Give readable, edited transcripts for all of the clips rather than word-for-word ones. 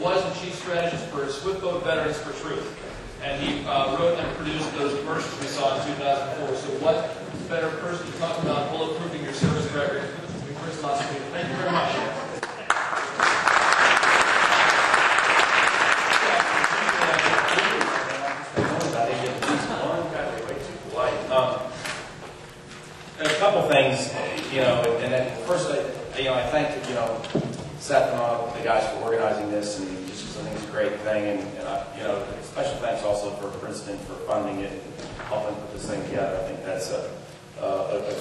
Was the chief strategist for Swift Boat Veterans for Truth, and he wrote and produced those commercials we saw in 2004. So what better person to talk about bulletproofing your service record than Chris Lasquita? Thank you very much. A couple things, and then first, I thank Seth and all the guys for organizing this, and just I think it's a great thing, and special thanks also for Princeton for funding it, and helping put this thing together. I think that's a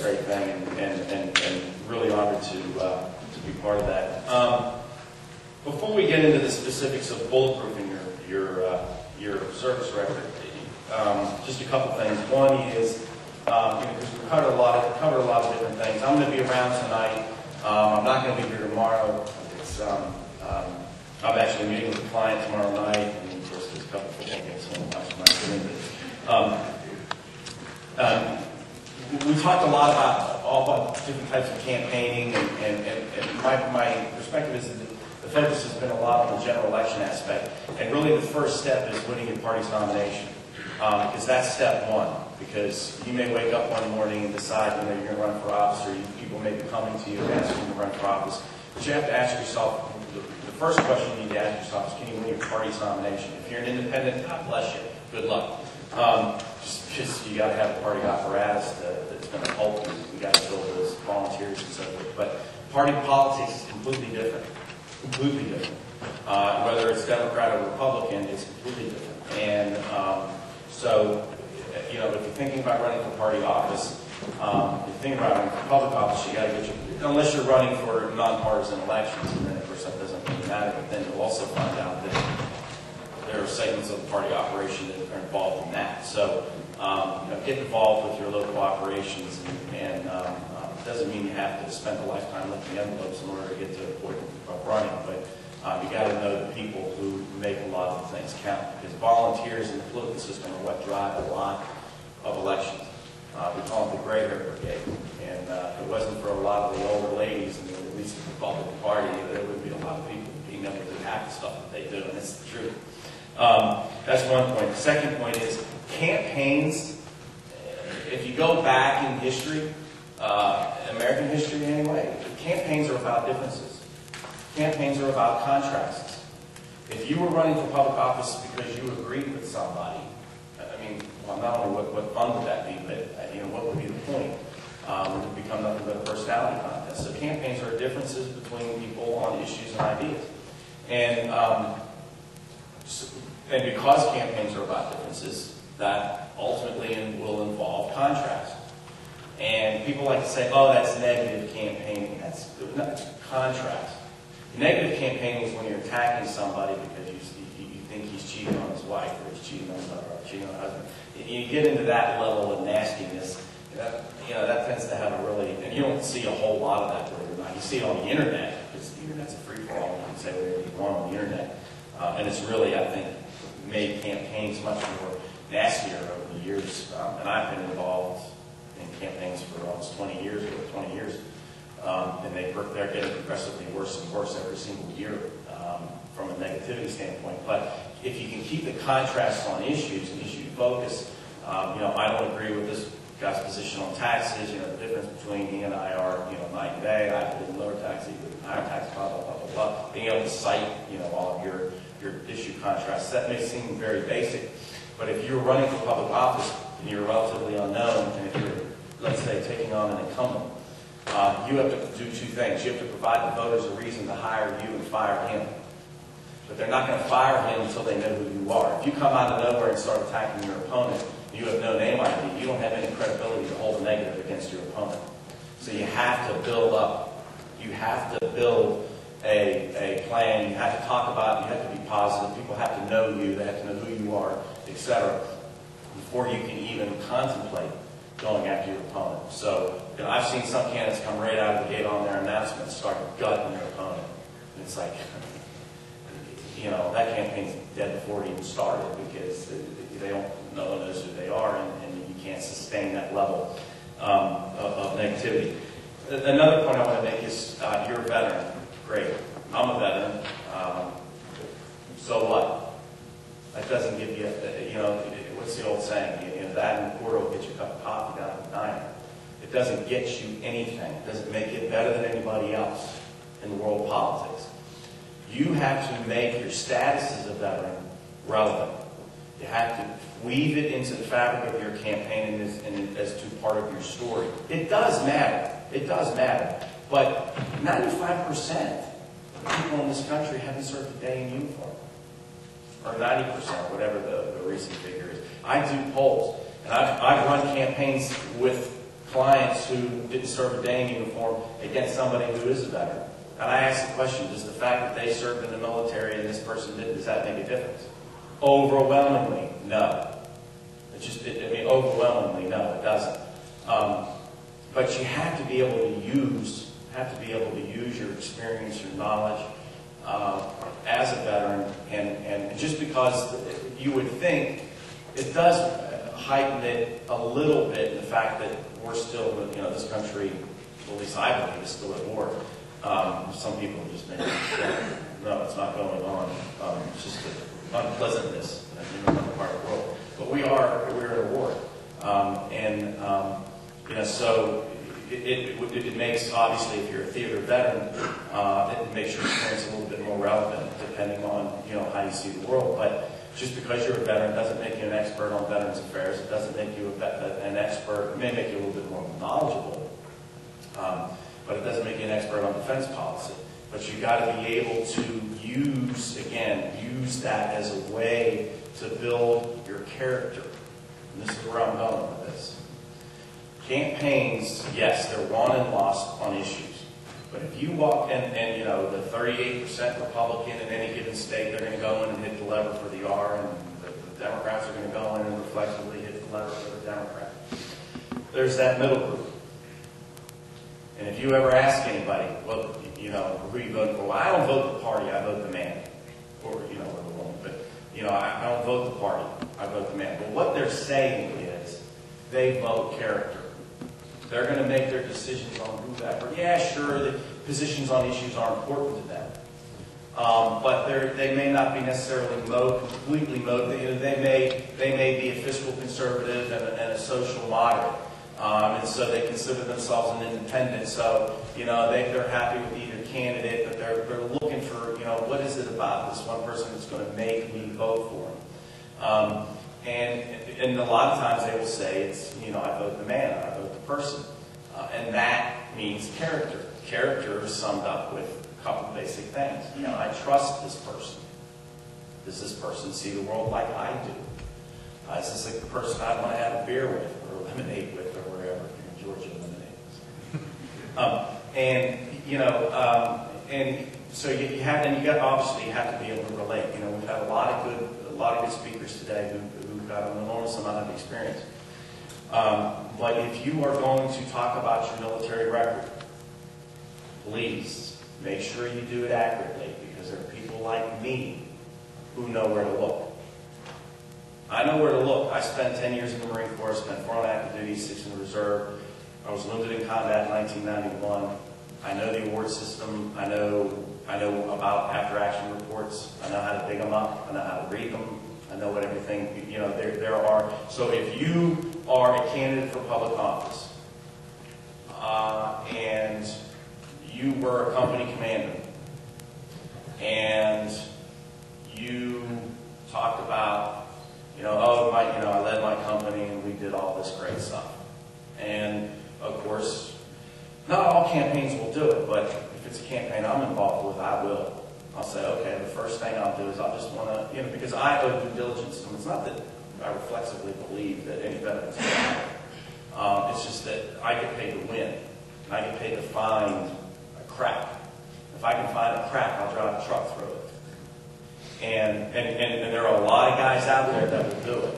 great thing, and really honored to be part of that. Before we get into the specifics of bulletproofing your service record, just a couple things. One is, because we covered a lot of different things. I'm going to be around tonight. I'm not going to be here tomorrow. I'm actually meeting with a client tomorrow night, and of course there's a couple of football games, so I'm not getting into it. We talked a lot about different types of campaigning, and my perspective is that the focus has been a lot on the general election aspect, and really the first step is winning your party's nomination, because that's step one. Because you may wake up one morning and decide you're going to run for office, or people may be coming to you and asking you to run for office. But you have to ask yourself, the first question you need to ask yourself is, can you win your party's nomination? If you're an independent, God bless you. Good luck. Just you got to have a party apparatus that's going to help you. You got to build those volunteers and so forth. But party politics is completely different. Completely different. Whether it's Democrat or Republican, it's completely different. And so, if you're thinking about running for party office, if you're thinking about running for public office, you got to get unless you're running for nonpartisan elections, and then of course that doesn't really matter. But then you'll also find out that there are segments of the party operation that are involved in that. So, get involved with your local operations, and it doesn't mean you have to spend a lifetime lifting envelopes in order to get to the point of running, but you got to know the people who make a lot of things count, because volunteers in the political system are what drive a lot of elections. We call it the gray hair brigade, and if it wasn't for a lot of the older ladies in at least the Republican Party, there would be a lot of people being able to do half the stuff that they do, and it's the truth. That's one point. The second point is campaigns. If you go back in history, American history anyway, campaigns are about differences. Campaigns are about contrasts. If you were running for public office because you agreed with somebody, not only what fun would that be, but what would be the point? It would become nothing but a personality contest. So campaigns are differences between people on issues and ideas, and because campaigns are about differences, that ultimately will involve contrast. And people like to say, "Oh, that's negative campaigning." That's contrast. Negative campaigning is when you're attacking somebody because you think he's cheating on his wife, or he's cheating on his mother, or cheating on his husband. You get into that level of nastiness, that tends to have a really, and you don't see a whole lot of that believe it or not. You see it on the internet, because the internet's a free-for-all. You can say whatever you want on the internet. And it's really, I think, made campaigns much more nastier over the years. And I've been involved in campaigns for almost 20 years, and they're getting progressively worse and worse every single year from a negativity standpoint. But if you can keep the contrast on issues and issue focus, I don't agree with this guy's position on taxes. The difference between he and I are, night and day. I believe in lower taxes, you believe in higher taxes, blah, blah, blah, blah, blah. Being able to cite, all of your issue contrasts, that may seem very basic. But if you're running for public office and you're relatively unknown, and if you're, let's say, taking on an incumbent, you have to do two things. You have to provide the voters a reason to hire you and fire him. But they're not going to fire him until they know who you are. If you come out of nowhere and start attacking your opponent, you have no name ID, you don't have any credibility to hold a negative against your opponent. So you have to build up. You have to build a plan. You have to talk about it. You have to be positive. People have to know you. They have to know who you are, etc., before you can even contemplate going after your opponent. So I've seen some candidates come right out of the gate on their announcement and start gutting their opponent. And it's like, that campaign's dead before it even started, because they don't know one knows who they are, and you can't sustain that level of negativity. Another point I want to make is you're a veteran. Great. I'm a veteran. So what? That doesn't give you, what's the old saying? That and a quarter will get you a cup of coffee down at the diner. It doesn't get you anything. It doesn't make it better than anybody else in the world of politics. You have to make your status as a veteran relevant. You have to weave it into the fabric of your campaign and as to part of your story. It does matter. It does matter. But 95% of people in this country haven't served a day in uniform. Or 90%, whatever the recent figure is. I do polls. And I've run campaigns with clients who didn't serve a day in uniform against somebody who is a veteran. And I ask the question, does the fact that they served in the military and this person didn't, does that make a difference? Overwhelmingly, no. Overwhelmingly, no, it doesn't. But you have to be able to use your experience, your knowledge as a veteran, and just because you would think it does heighten it a little bit in the fact that we're still, this country, well, at least I believe, is still at war. Some people just make no, it's not going on. It's just an unpleasantness in another part of the world. But we're at a war, so it makes, obviously, if you're a theater veteran, it makes your experience a little bit more relevant depending on how you see the world. But just because you're a veteran doesn't make you an expert on veterans affairs. It doesn't make you an expert. It may make you a little bit more knowledgeable, but it doesn't make you an expert on defense policy. But you've got to be able to use that as a way to build your character. And this is where I'm going with this. Campaigns, yes, they're won and lost on issues. But if you walk the 38% Republican in any given state, they're going to go in and hit the lever for the R, and the Democrats are going to go in and reflexively hit the lever for the Democrat. There's that middle group. And if you ever ask anybody, well, who you vote for? Well, I don't vote the party, I vote the man. Or the woman. But, I don't vote the party, I vote the man. But what they're saying is they vote character. They're going to make their decisions on whoever. Yeah, sure, the positions on issues are important to them. But they may not be necessarily completely motivated. They may be a fiscal conservative and a social moderate. And so they consider themselves an independent. So, they're happy with either candidate, but they're looking for, what is it about this one person that's going to make me vote for them? And a lot of times they will say it's, I vote the man, I vote the person. And that means character. Character is summed up with a couple of basic things. I trust this person. Does this person see the world like I do? Is this like the person I want to have a beer with or lemonade with or wherever in Georgia lemonade. And so you have to be able to relate. We've had a lot of good speakers today who've got an enormous amount of experience. But if you are going to talk about your military record, please make sure you do it accurately, because there are people like me who know where to look. I know where to look. I spent 10 years in the Marine Corps, spent 4 on active duty, 6 in the reserve. I was wounded in combat in 1991. I know the award system. I know about after-action reports. I know how to dig them up. I know how to read them. I know what everything, there are. So if you are a candidate for public office, and you were a company commander, and you talked about, I led my company and we did all this great stuff. And of course, not all campaigns will do it, but if it's a campaign I'm involved with, I will. I'll say, okay, the first thing I'll do is I'll just want to, because I owe due diligence to them. It's not that I reflexively believe that any veterans are. It's just that I get paid to win. And I get paid to find a crack. If I can find a crack, I'll drive a truck through it. And there are a lot of guys out there that will do it.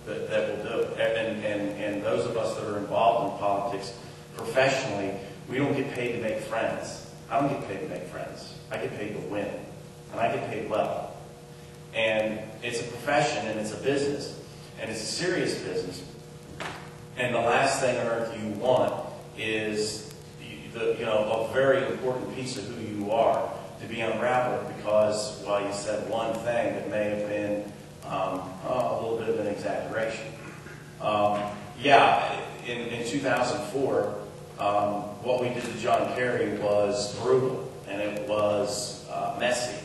That will do it. And those of us that are involved in politics professionally, we don't get paid to make friends. I don't get paid to make friends. I get paid to win. And I get paid well. And it's a profession and it's a business. And it's a serious business. And the last thing on earth you want is a very important piece of who you are to be unraveled because, well, you said one thing that may have been a little bit of an exaggeration. Yeah, in 2004, what we did to John Kerry was brutal, and it was messy.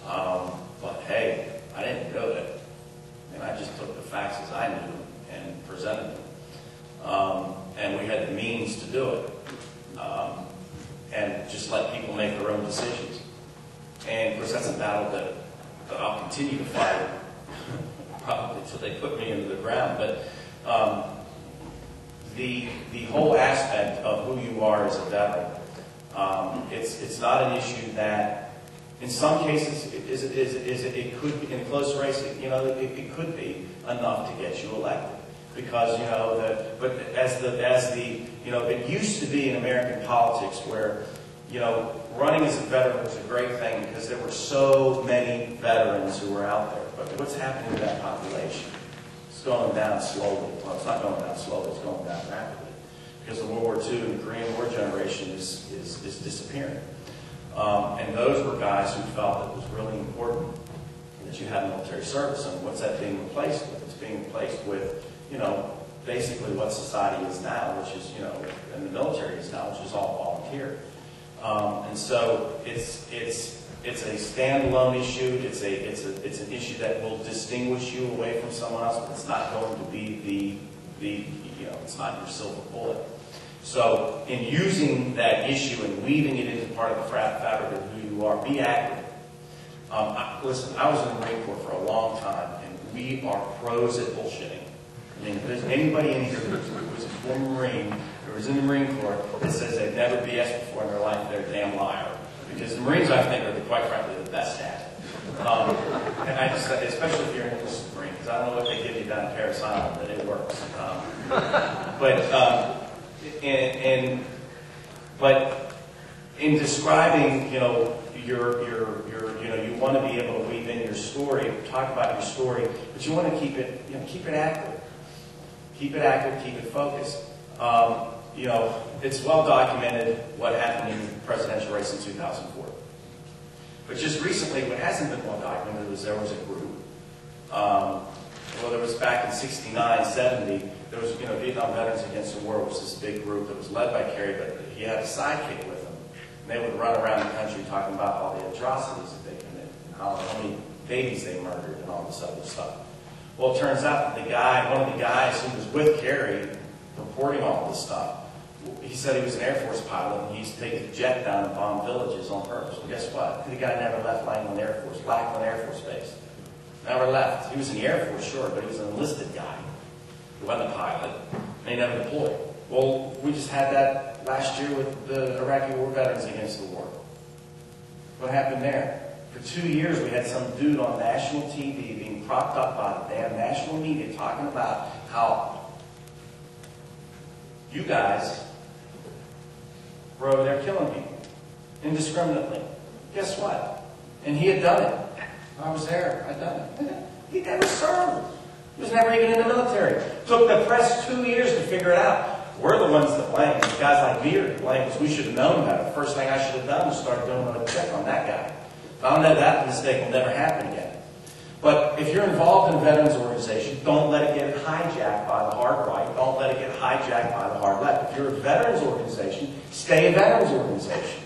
But hey, I didn't do it. And I just took the facts as I knew and presented them. And we had the means to do it. And just let people make their own decisions. And of course, that's a battle that I'll continue to fight, probably until they put me into the ground. But the whole aspect of who you are as a veteran, it's not an issue that, in some cases, it could be in a close race. It could be enough to get you elected. Because, but as the it used to be in American politics where, running as a veteran was a great thing because there were so many veterans who were out there. But what's happening to that population? It's going down slowly. Well, it's not going down slowly, it's going down rapidly. Because the World War II and the Korean War generation is disappearing. And those were guys who felt it was really important that you had military service. And what's that being replaced with? It's being replaced with basically what society is now, which is, and the military is now, which is all volunteer. And so it's a standalone issue. It's an issue that will distinguish you away from someone else, but it's not going to be it's not your silver bullet. So in using that issue and weaving it into part of the fabric of who you are, be accurate. Listen, I was in the Marine Corps for a long time, and we are pros at bullshitting. I mean, if there's anybody in here who was a former Marine, who was in the Marine Corps, that says they've never BS before in their life, they're a damn liar. Because the Marines, I think, are, quite frankly, the best at it. And I just, especially if you're an enlisted Marine, because I don't know what they give you down at Paris Island, but it works. But in describing, you want to be able to weave in your story, talk about your story, but you want to keep it accurate. Keep it accurate, keep it focused. It's well documented what happened in the presidential race in 2004. But just recently, what hasn't been well documented was there was a group. There was back in 69, 70, there was, Vietnam Veterans Against the War was this big group that was led by Kerry, but he had a sidekick with him. And they would run around the country talking about all the atrocities that they committed, and how many babies they murdered, and all this other stuff. Well, it turns out that one of the guys who was with Kerry, reporting all this stuff, he said he was an Air Force pilot, and he used to take his jet down and bomb villages on purpose. Well, guess what? The guy never left Lackland Air Force Base. Never left. He was in the Air Force, sure, but he was an enlisted guy. He wasn't a pilot, and he never deployed. Well, we just had that last year with the Iraqi War Veterans Against the War. What happened there? For 2 years, we had some dude on national TV being propped up by the damn national media talking about how you guys were over there killing people indiscriminately. Guess what? And he had done it. I was there. I'd done it. He never served. He was never even in the military. Took the press 2 years to figure it out. We're the ones that blame. Guys like me are to blame because we should have known better. The first thing I should have done was start doing a check on that guy. Found out that mistake will never happen again. But if you're involved in a veterans organization, don't let it get hijacked by the hard right. Don't let it get hijacked by the hard left. If you're a veterans organization, stay a veterans organization.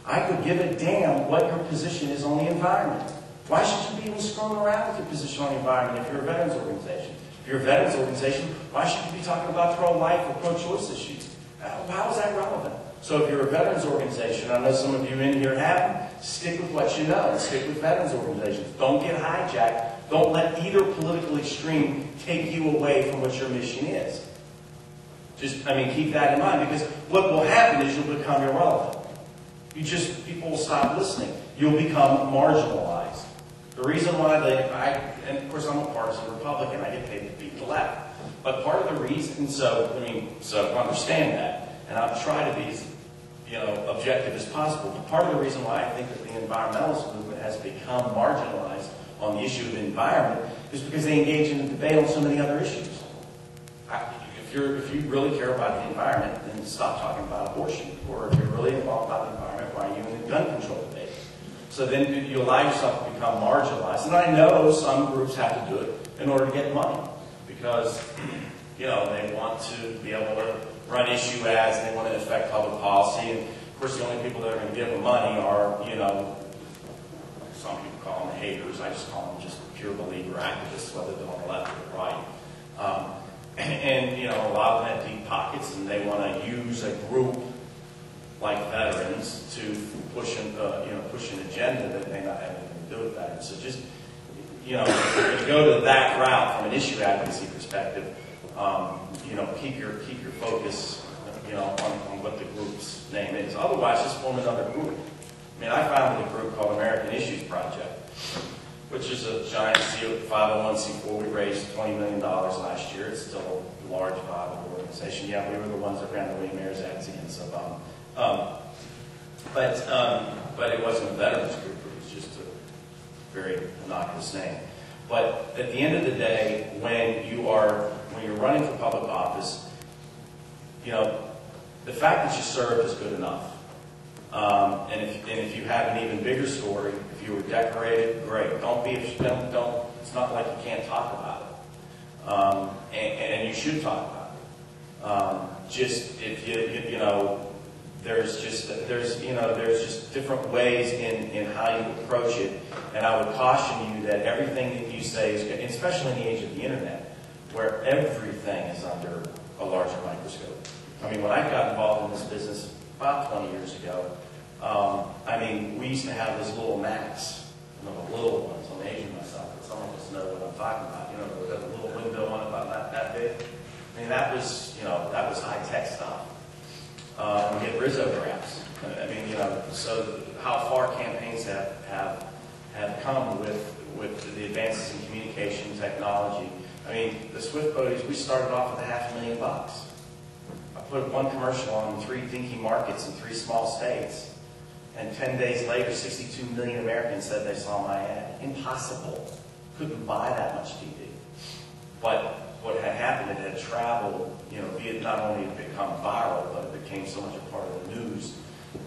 I could give a damn what your position is on the environment. Why should you be even screwing around with your position on the environment if you're a veterans organization? If you're a veterans organization, why should you be talking about pro-life or pro-choice issues? How is that relevant? So if you're a veterans organization, I know some of you in here have them, stick with what you know and stick with veterans organizations. Don't get hijacked. Don't let either political extreme take you away from what your mission is. Keep that in mind, because what will happen is you'll become irrelevant. People will stop listening. You'll become marginalized. The reason why and of course I'm a partisan Republican, I get paid to beat the left. But part of the reason, so understand that, and I'll try to be as objective as possible. But part of the reason why I think that the environmentalist movement has become marginalized on the issue of the environment is because they engage in a debate on so many other issues. If you really care about the environment, then stop talking about abortion. Or if you're really involved about the environment, why are you in the gun control debate? So then you allow yourself to become marginalized. And I know some groups have to do it in order to get money because, you know, they want to be able to run issue ads, they want to affect public policy. And of course, the only people that are going to give them money are, you know, some people call them haters. I just call them just pure believer activists, whether they're on the left or the right. And you know, a lot of them have deep pockets, and they want to use a group like veterans to push an agenda that may not have anything to do with veterans. So just, you know, if you go to that route from an issue advocacy perspective, you know, keep your focus, you know, on what the group's name is. Otherwise, just form another group. I mean, I founded a group called American Issues Project, which is a giant 501c4. We raised $20 million last year. It's still a large, viable organization. Yeah, we were the ones that ran the William Ayers ads against Obama. But it wasn't a veterans group. It was just a very innocuous name. But at the end of the day, when you're running for public office, you know, the fact that you served is good enough. And if you have an even bigger story, if you were decorated, great. It's not like you can't talk about it. And you should talk about it. Just if you know, there's just different ways in how you approach it. And I would caution you that everything that you say is, especially in the age of the internet, where everything is under a larger microscope. I mean, when I got involved in this business about 20 years ago, I mean, we used to have those little Macs, you know, the little ones. I'm aging myself, but some of us know what I'm talking about. You know, with a little window on it about that big. I mean, that was, you know, that was high-tech stuff. We had risographs. I mean, you know, so how far campaigns have come with the advances in communication technology. I mean, the Swift Podies, we started off with $500,000. I put one commercial on 3 dinky markets in 3 small states. And 10 days later, 62 million Americans said they saw my ad. Impossible. Couldn't buy that much TV. But what had happened, it had traveled, you know, not only had become viral, but it became so much a part of the news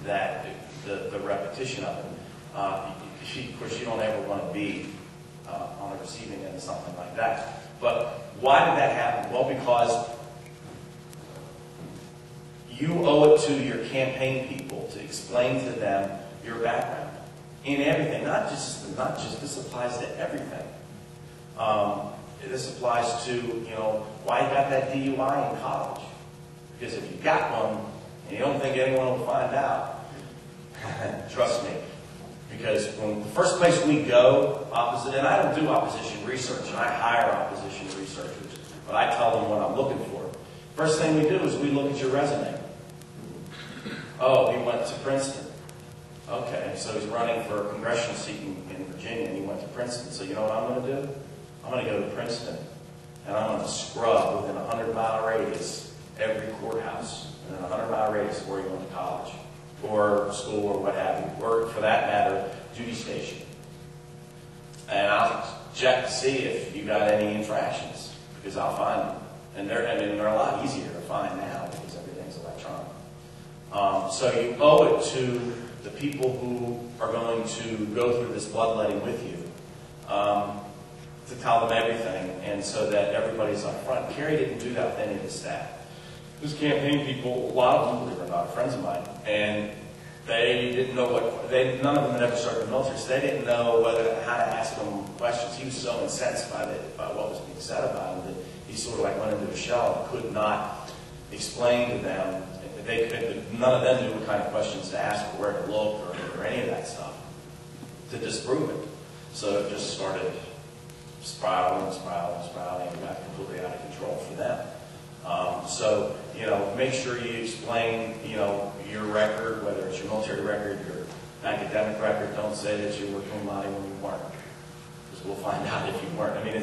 that the repetition of it. Of course, you don't ever want to be on the receiving end of something like that. But why did that happen? Well, because you owe it to your campaign people to explain to them your background in everything. Not just this applies to everything. This applies to, you know, why you got that DUI in college. Because if you got one and you don't think anyone will find out, trust me. Because when the first place we go, and I don't do opposition research, I hire opposition researchers, but I tell them what I'm looking for. First thing we do is we look at your resume. Oh, he went to Princeton. Okay, so he's running for a congressional seat in Virginia, and he went to Princeton. So you know what I'm going to do? I'm going to go to Princeton, and I'm going to scrub within a 100-mile radius every courthouse, and then a 100-mile radius where you went to college, or school, or what have you, or for that matter, duty station. And I'll check to see if you got any infractions, because I'll find them. And they're a lot easier to find now because everything's electronic. So you owe it to the people who are going to go through this bloodletting with you to tell them everything, and so that everybody's up front. Kerry didn't do that with any of his staff. His campaign people, a lot of them, believe it or not, friends of mine, and they didn't know none of them had ever served in the military, so they didn't know how to ask them questions. He was so incensed by what was being said about him that he sort of like went into a shell and could not explain to them. None of them knew what kind of questions to ask or where to look or any of that stuff to disprove it. So it just started spiraling and got completely out of control for them. So, you know, make sure you explain, you know, your record, whether it's your military record, your academic record. Don't say that you were cum laude when you weren't, because we'll find out if you weren't. I mean,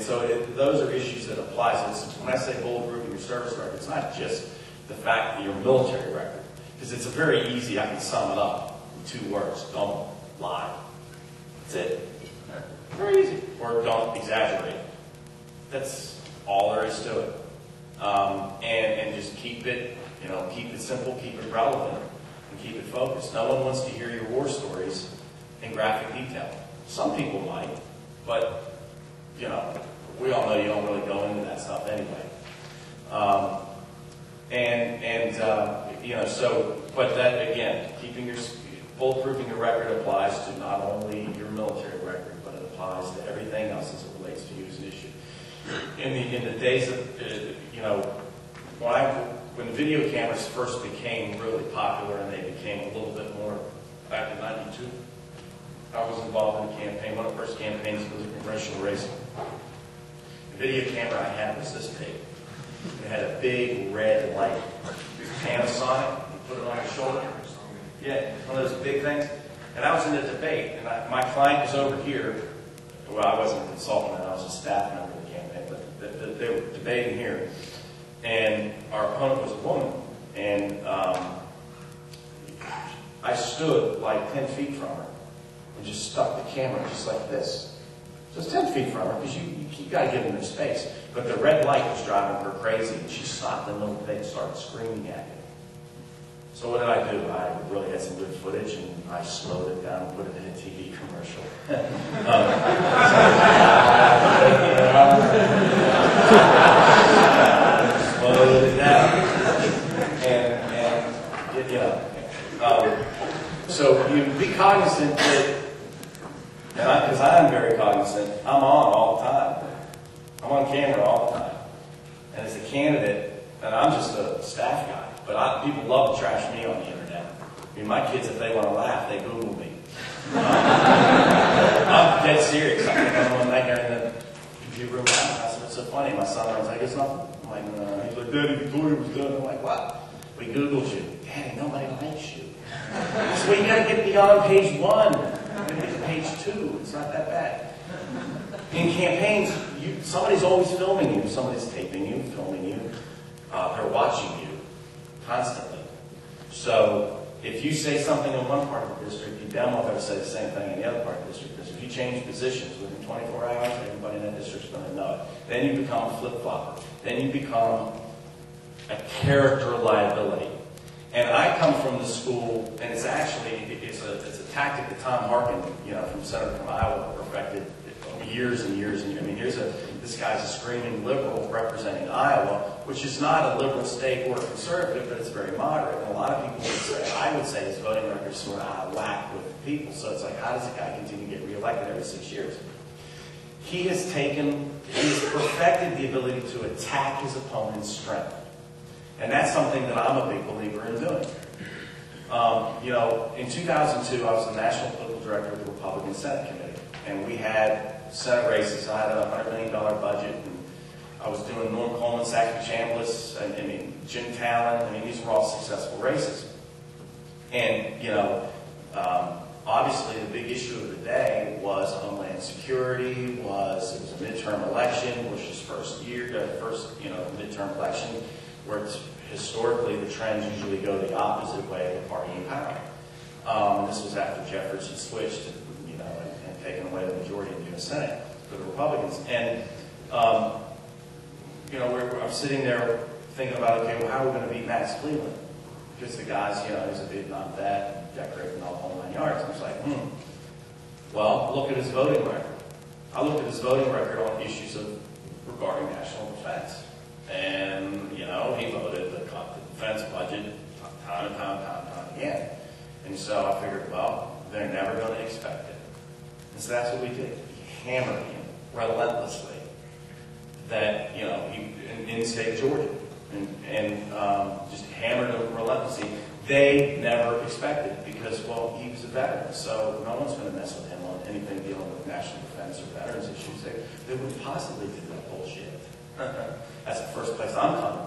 those are issues that apply. So when I say bulletproofing your service record, it's not just the fact that your military record, because it's a very easy, I can sum it up in 2 words: don't lie. That's it. Very easy. Or don't exaggerate. That's all there is to it. And just keep it, you know, keep it simple, keep it relevant, and keep it focused. No one wants to hear your war stories in graphic detail. Some people might, but, you know, we all know you don't really go into that stuff anyway. You know, so, but that, again, bulletproofing your record applies to not only your military record, but it applies to everything else as it relates to you as an issue. In the days of, you know, when video cameras first became really popular and they became a little bit more, back in '92, I was involved in a campaign, one of the first campaigns was a congressional race. The video camera I had was this big. It had a big red light. Panasonic, you put it on your shoulder. Yeah, one of those big things. And I was in a debate, and my client was over here. Well, I wasn't a consultant, I was a staff member of the campaign, but they were debating here. And our opponent was a woman. And I stood like 10 feet from her and just stuck the camera just like this. Just 10 feet from her, because you got to give them their space. But the red light was driving her crazy, and she stopped in the middle of the debate and started screaming at me. So what did I do? I really had some good footage, and I slowed it down and put it in a TV commercial. Slowed it down. And you know, so you be cognizant that, because I'm very cognizant, I'm on all the time. I'm on camera all the time. And as a candidate, and I'm just a staff guy, but people love to trash me on the internet. I mean, my kids, if they want to laugh, they Google me. I'm dead serious. I think one night here in the computer room, I said, "What's so funny?" My son was like, "It's nothing." I'm like, "No." He's like, "Daddy, Victoria was done." I'm like, "What?" "We Googled you." "Daddy, nobody likes you." So you got to get beyond page 1. You got to get to page 2. It's not that bad. In campaigns, somebody's always filming you. Somebody's taping you, filming you. They're watching you constantly. So if you say something in one part of the district, you damn well better say the same thing in the other part of the district. Because if you change positions within 24 hours, everybody in that district is going to know it. Then you become a flip-flopper. Then you become a character liability. And I come from the school, and it's actually it's a tactic that Tom Harkin, senator from Iowa, perfected years and years and years. I mean, this guy's a screaming liberal representing Iowa, which is not a liberal state or a conservative, but it's very moderate. And a lot of people would say, I would say his voting record is sort of out of whack with the people. So it's like, how does a guy continue to get reelected every 6 years? He has perfected the ability to attack his opponent's strength. And that's something that I'm a big believer in doing. In 2002, I was the national political director of the Republican Senate Committee. And we had Senate races. I had a $100 million budget. And I was doing Norm Coleman, Sackville Chambliss, Jim Talon. These were all successful races. And, obviously the big issue of the day was Homeland Security, it was a midterm election, Bush's first midterm election, where historically the trends usually go the opposite way of the party in power. This was after Jefferson had switched and taken away the majority in the U.S. Senate for the Republicans. And, I'm sitting there thinking about, okay, well, how are we going to beat Max Cleveland? Because the guy's, he's a Vietnam vet, decorating all the whole 9 yards. And I was like, well, look at his voting record. I looked at his voting record on issues regarding national defense. And, he voted the defense budget time and time again. And so I figured, well, they're never going to expect it. And so that's what we did. We hammered him relentlessly that, in the state of Georgia. And just hammered him relentlessly. They never expected it because, well, he was a veteran. So no one's going to mess with him on anything dealing with national defense or veterans issues. They wouldn't possibly do that bullshit. That's the first place I'm coming.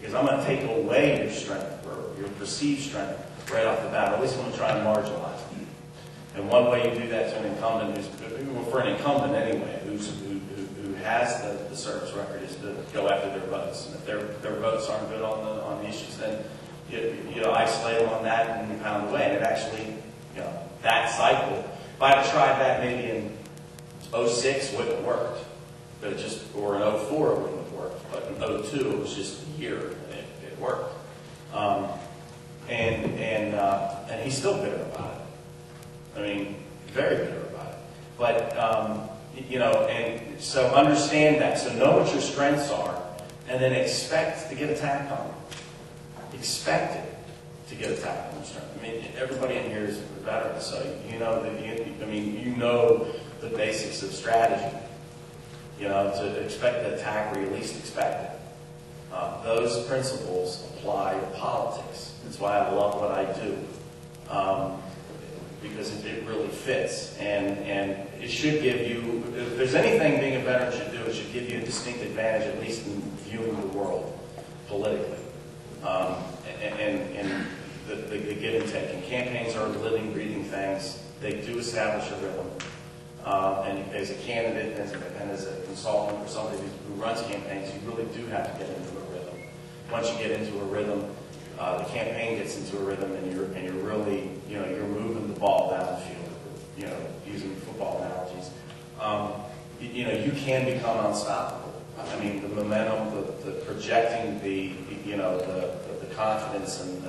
Because I'm going to take away your strength, or your perceived strength, right off the bat. Or at least I'm going to try and marginalize it. And one way you do that to an incumbent, for an incumbent anyway, who has the service record, is to go after their votes. And if their votes aren't good on the issues, then you isolate them on that and you pound away. And it actually, that cycle, if I had tried that maybe in 06, it wouldn't have worked. But or in 04, it wouldn't have worked. But in 02, it was just a year, and it worked. And he's still bitter about it. very bitter about it. But, you know, and so understand that. So know what your strengths are, and then expect to get attacked on them. Expect it to get attacked on your strength. I mean, everybody in here is a veteran, so you know that you know the basics of strategy. You know, to expect the attack where you least expect it. Those principles apply to politics. That's why I love what I do, because it really fits. And it should give you, if there's anything being a veteran should do, it should give you a distinct advantage, at least in viewing the world politically. And the give and take. And campaigns are living, breathing things. They do establish a rhythm. And as a candidate and as a consultant or somebody who runs campaigns, you really do have to get into a rhythm. Once you get into a rhythm, the campaign gets into a rhythm, and you're really, you know, you're moving the ball down the field. You know, using football analogies, you know, you can become unstoppable. I mean, the momentum, the projecting, you know, the confidence, and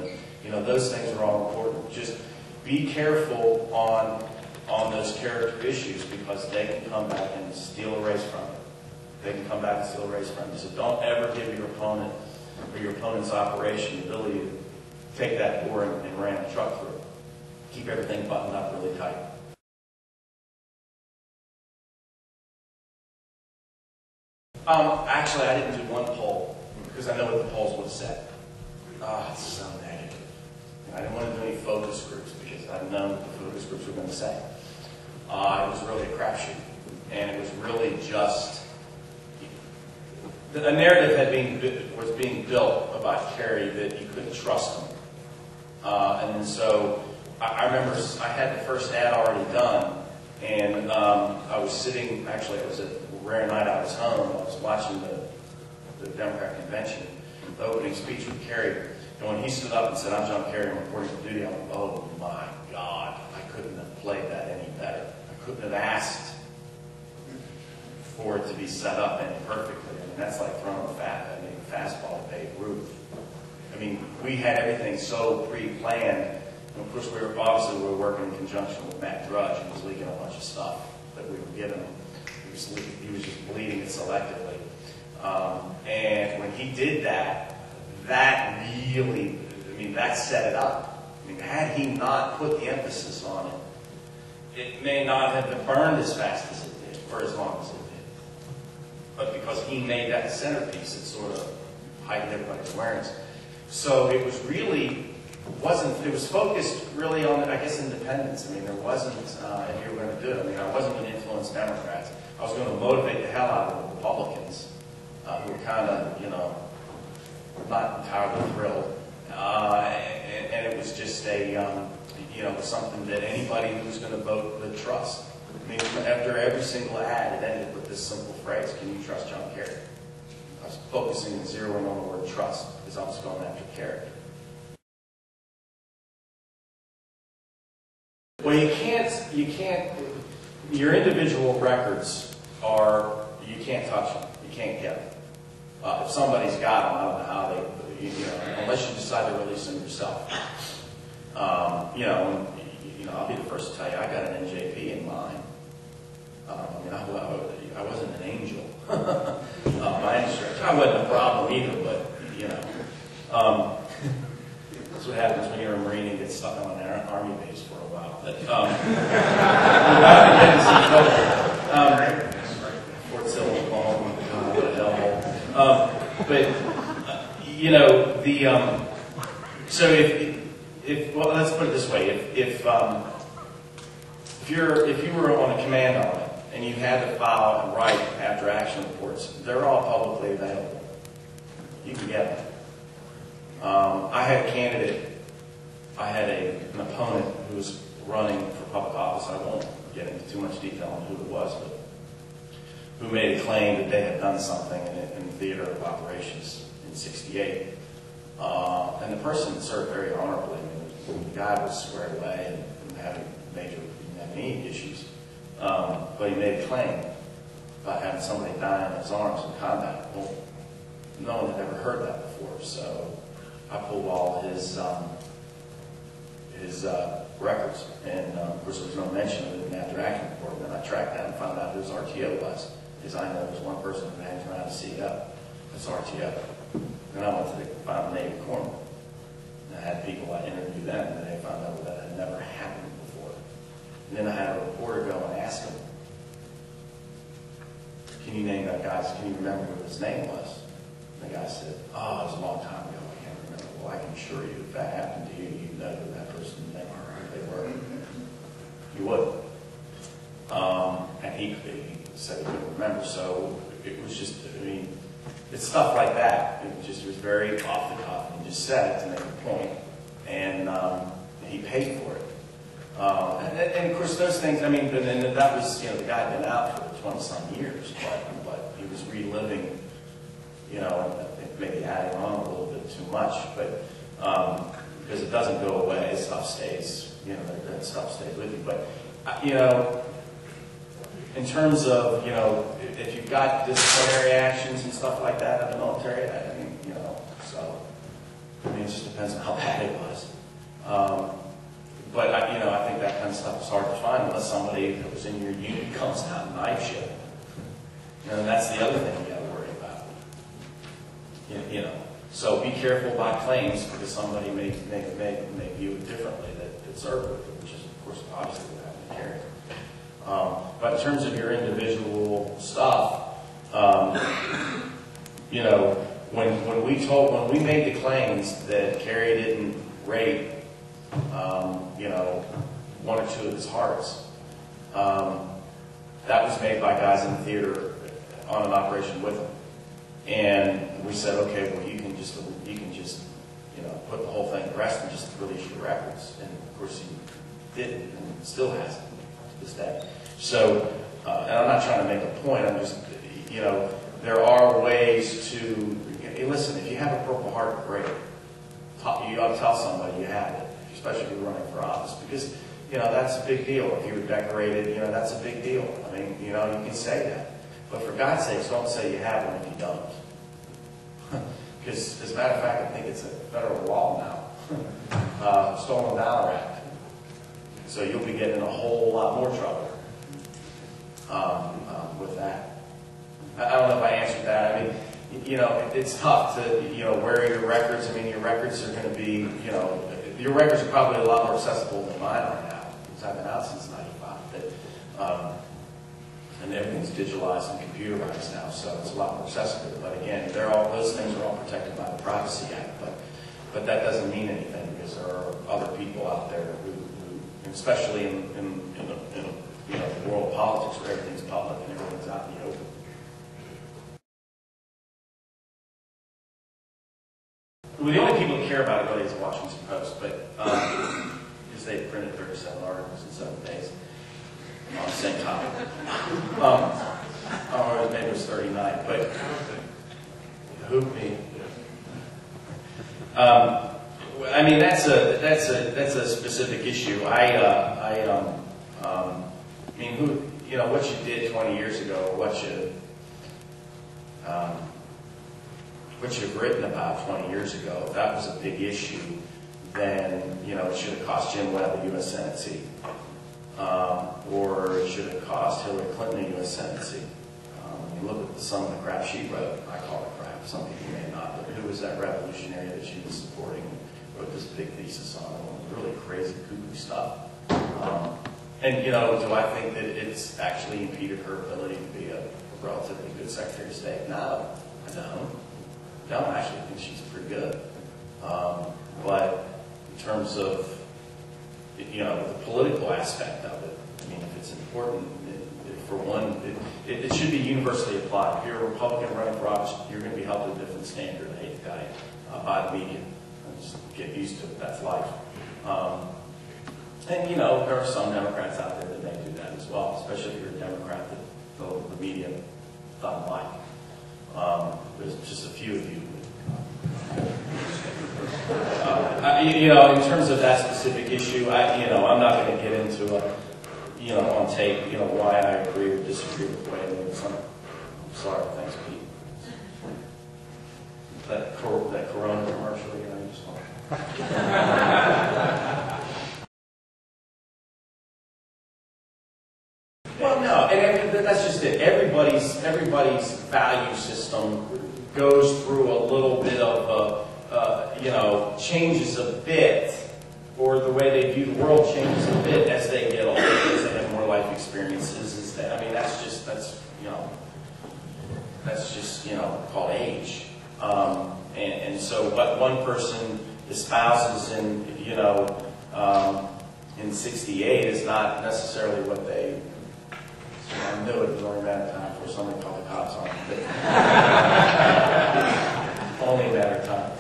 you know, those things are all important. Just be careful on those character issues, because they can come back and steal a race from you. They can come back and steal a race from you. So don't ever give your opponent or your opponent's operation the ability to take that door and ram the truck through. Keep everything buttoned up really tight. Actually, I didn't do one poll because I know what the polls would have said. It's so negative. I didn't want to do any focus groups because I've known what the focus groups were going to say. It was really a crapshoot, and it was really just a narrative was being built about Kerry that you couldn't trust him. And then so I remember I had the first ad already done, and I was sitting. Actually, it was a rare night I was home. I was watching the Democrat convention, the opening speech with Kerry. And when he stood up and said, "I'm John Kerry, I'm reporting for duty," I'm like, oh my God, I couldn't have played that any better. I couldn't have asked for it to be set up any perfectly. I mean, that's like throwing a fastball to Babe Ruth. I mean, we had everything so pre-planned. And of course, we were working in conjunction with Matt Drudge, who was leaking a bunch of stuff that we were giving him. He was just bleeding it selectively. And when he did that, that really, I mean, that set it up. I mean, had he not put the emphasis on it, it may not have been burned as fast as it did, or as long as it did. But because he made that centerpiece, it sort of heightened everybody's awareness. So it was really, it was focused really on, I guess, independence. I mean, there wasn't, if you were going to do it, I mean, I wasn't going to influence Democrats. I was going to motivate the hell out of the Republicans, who were kind of, you know, not entirely thrilled. And it was just a, you know, something that anybody who's going to vote would trust. I mean, after every single ad, it ended with this simple phrase: "Can you trust John Kerry?" I was focusing and zeroing on the word trust because I was going after character. Well, you can't, your individual records you can't touch them. You can't get them. If somebody's got them, I don't know how they, you know, unless you decide to release them yourself. You know, I'll be the first to tell you, I got an NJP in mine. I mean, I wasn't an angel by any stretch. I wasn't a problem either, but, you know. That's what happens when you're a Marine and get stuck on an Army base for a while. But, Fort Sill, Oklahoma, what a hellhole. But, you know, so well, let's put it this way: if you were on a command element and you had to file and write after action reports, they're all publicly available. You can get them. I had a candidate. I had an opponent who was running for public office. I won't get into too much detail on who it was, but who made a claim that they had done something in the theater of operations in '68. And the person served very honorably. I mean, the guy was squared away and didn't have any issues. But he made a claim about having somebody die in his arms in combat. Well, no one had ever heard that before, so I pulled all his records. And of course, there was no mention of it in the after-action report. And then I tracked down and found out who his RTO was, because I know there's one person who hangs around a CO. That's RTO. Then I went to the final Navy corner. And I had people I interviewed them, and they found out that had never happened before. And then I had a reporter go and ask him, can you name that guy? Can you remember what his name was? And the guy said, oh, it was a long time ago. I can't remember. Well, I can assure you, if that happened to you, you'd know who that person's name or who they were. You would. And he said he couldn't remember. So it was just, I mean, it's stuff like that. It was very off the cuff. He just said it to make a point, and he paid for it. And of course, those things. I mean, and that was, the guy had been out for 20-some years, but he was reliving, I think maybe adding on a little bit too much, but because it doesn't go away, stuff stays. That stuff stays with you. But in terms of if you've got disciplinary actions and stuff like that in the military, it just depends on how bad it was. But I think that kind of stuff is hard to find unless somebody that was in your unit comes out and knifes you. And that's the other thing you got to worry about. So be careful about claims, because somebody may view it differently that served with it, which is of course obviously what happened to Carrie. But in terms of your individual stuff, when we made the claims that Carrie didn't rape, one or two of his hearts, that was made by guys in the theater on an operation with him, and we said, okay, well you can just put the whole thing to rest and just release your records, and of course he didn't, and still hasn't to this day. So, and I'm not trying to make a point. I'm just, there are ways to. Listen, if you have a Purple Heart, great. You ought to tell somebody you have it, especially if you're running for office, because that's a big deal. If you were decorated, that's a big deal. I mean, you can say that, but for God's sakes, don't say you have one if you don't. Because, as a matter of fact, I think it's a federal law now, Stolen Valor Act. So you'll be getting in a whole lot more trouble with that. I don't know if I answered that. I mean, it's tough to, where are your records? I mean, your records are going to be, your records are probably a lot more accessible than mine are now, because I've been out since '95. But, and everything's digitalized and computerized now, so it's a lot more accessible. But again, those things are all protected by the Privacy Act. But that doesn't mean anything, because there are other people out there who especially in the world of politics, where everything's public and everything's out in the open. Well, the only people that care about it really is the Washington Post, but because they printed 37 articles in 7 days on the same topic. Or maybe it was 39, but who me? I mean, that's a specific issue. I mean, what you did 20 years ago, what you've written about 20 years ago, if that was a big issue, then, it should have cost Jim Webb a U.S. Senate seat. Or it should have cost Hillary Clinton a U.S. Senate seat. When you look at some of the crap she wrote, I call it crap, some people may not, but who was that revolutionary that she was supporting and wrote this big thesis on really crazy, cuckoo stuff. And, do I think that it's actually impeded her ability to be a relatively good Secretary of State? No, I don't. I don't actually think she's pretty good. But in terms of, the political aspect of it, I mean, if it's important, for one, it should be universally applied. If you're a Republican running for office, you're going to be held to a different standard, I hate to tell you, by the media. Just get used to it. That's life. And, there are some Democrats out there that may do that as well, especially if you're a Democrat that the media doesn't like. There's just a few of you. In terms of that specific issue, I'm not going to get into on tape, why I agree or disagree with the way it is. I'm sorry, thanks, Pete. That Corona commercial, you just want. everybody's value system goes through a little bit of changes a bit, or the way they view the world changes a bit as they get older, as they have more life experiences. That's just called age. And so what one person espouses in 68 is not necessarily what they. I knew it was only a matter of time before somebody called the cops on them. Only a matter of time.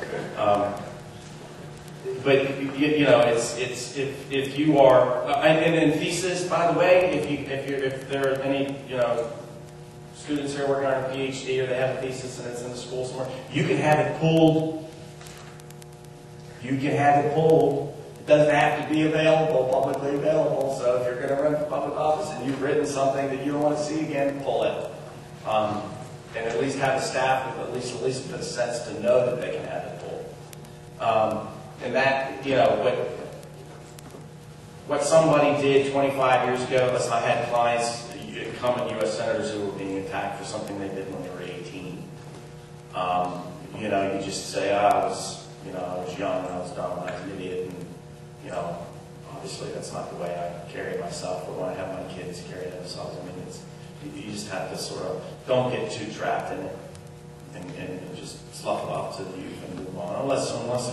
But it's if you are, and in thesis, by the way, if there are any students here working on a PhD or they have a thesis and it's in the school somewhere, you can have it pulled. It doesn't have to be available, publicly available. So if you're going to run for public office and you've written something that you don't want to see again, pull it. And at least have a staff with at least the sense to know that they can have it pulled. And that, what somebody did 25 years ago, listen, I had clients, incumbent U.S. senators who were being attacked for something they did when they were 18. You just say, I was young and I was dumb and I was an idiot, and, obviously that's not the way I carry myself or when I have my kids carry themselves. You just have to sort of, don't get too trapped in it and just slough it off to the youth and move on. Unless it was,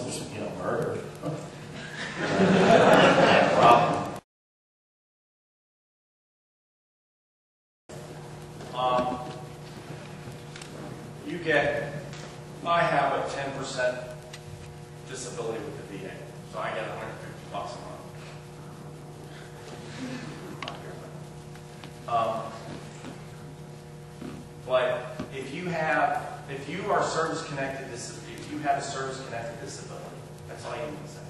murder. That problem. I have a 10% disability with the VA, so I get $150 a month. But if you have a service-connected disability, that's all you need to say.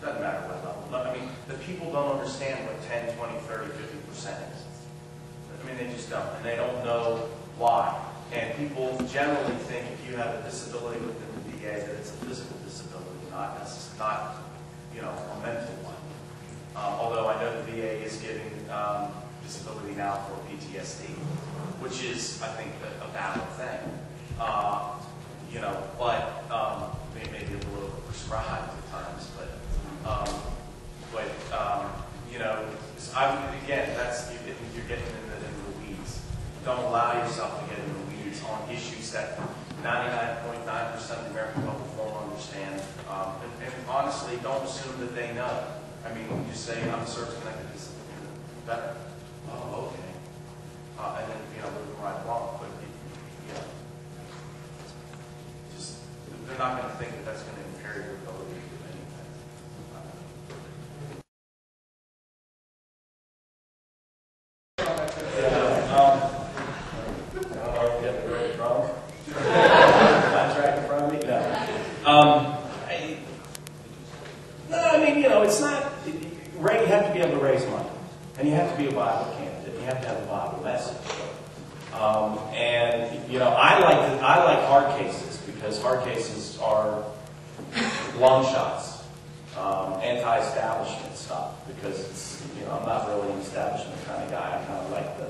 Doesn't matter what level. The people don't understand what 10, 20, 30, 50% is. They just don't, and they don't know why. And people generally think if you have a disability within the VA that it's a physical disability, not a mental one. Although I know the VA is giving disability now for PTSD, which is, I think, a valid thing. They may be a little prescribed at times, that's you're getting into the weeds. Don't allow yourself to get in the weeds on issues that 99.9% of the American public won't understand. And honestly, don't assume that they know. You just say, I'm a service-connected disability. Better. Oh, okay. And then, move right along. But, they're not going to think that that's going to impair your ability to do anything. It's not. You have to be able to raise money, and you have to be a viable candidate. You have to have a viable message. I like hard cases because hard cases are long shots, anti-establishment stuff. Because it's I'm not really an establishment kind of guy. I kind of like the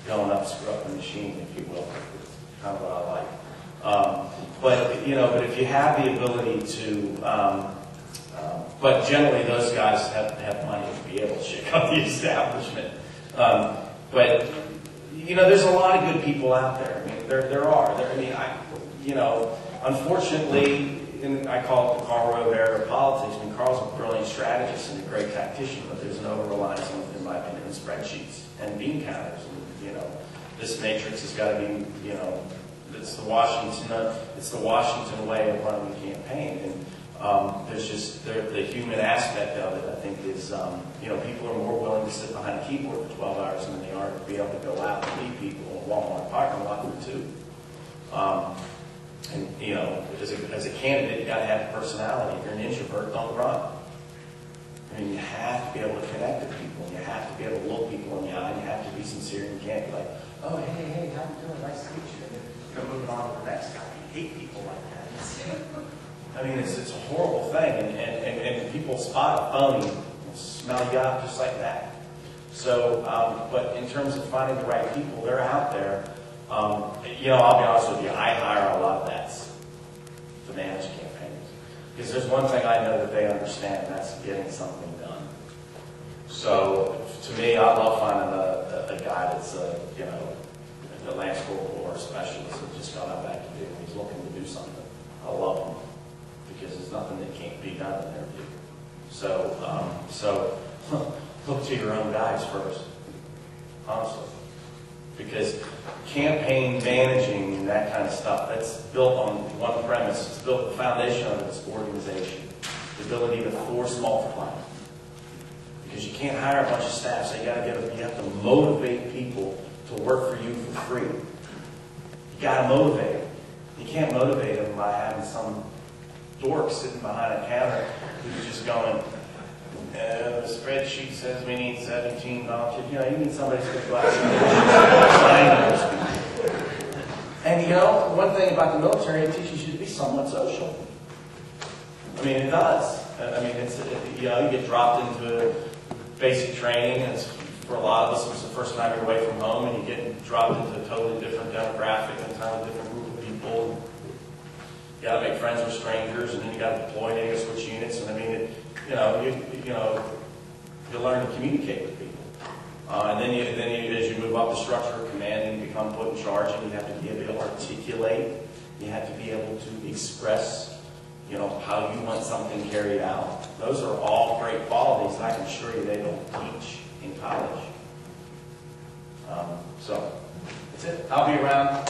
going up, screw up the machine, if you will. It's kind of what I like. But if you have the ability to but generally, those guys have to have money to be able to shake up the establishment. But there's a lot of good people out there. There are. Unfortunately, I call it the Karl Rove era of politics. Karl's a brilliant strategist and a great tactician, but there's an over-reliance on, in my opinion, spreadsheets and bean counters. This matrix has got to be, it's the Washington way of running the campaign. And there's just the human aspect of it. I think is people are more willing to sit behind a keyboard for 12 hours than they are to be able to go out and meet people in a Walmart parking lot or two. As a candidate, you got to have a personality. If you're an introvert, don't run. You have to be able to connect with people. You have to be able to look people in the eye. You have to be sincere. You can't be like, oh, hey, how you doing? Nice to meet you. And moving on to the next guy. You hate people like that. It's a horrible thing, and people spot a phony and smell you out just like that. So, but in terms of finding the right people, they're out there. You know, I'll be honest with you, I hire a lot of vets to manage campaigns. Because there's one thing I know that they understand, and that's getting something done. So, to me, I love finding a guy that's, you know, a Lance Corporal or a specialist who's just got out back to do. He's looking to do something. I love him because there's nothing that can't be done in their view. So, look to your own guys first, honestly. Because campaign managing and that kind of stuff, that's built on one premise. It's built, the foundation of it is organization. The ability to force multiply. Because you can't hire a bunch of staff, so you have to motivate people to work for you for free. You got to motivate them. You can't motivate them by having some dork sitting behind a counter who's just going, the spreadsheet says we need 17 volunteers. You know, you need somebody who's going to go out and sign those people. And you know, one thing about the military, it teaches you to be somewhat social. I mean, it does. I mean, you know, you get dropped into basic training, and for a lot of us, it's the first time you're away from home, and you get dropped into a totally different demographic, and a totally different group of people. You got to make friends with strangers, and then you got to deploy, and then you switch units, and I mean, you learn to communicate with people, and then as you move up the structure of command, you become put in charge, and you have to be able to articulate. You have to be able to express, you know, how you want something carried out. Those are all great qualities that I can assure you they don't teach in college. So that's it. I'll be around.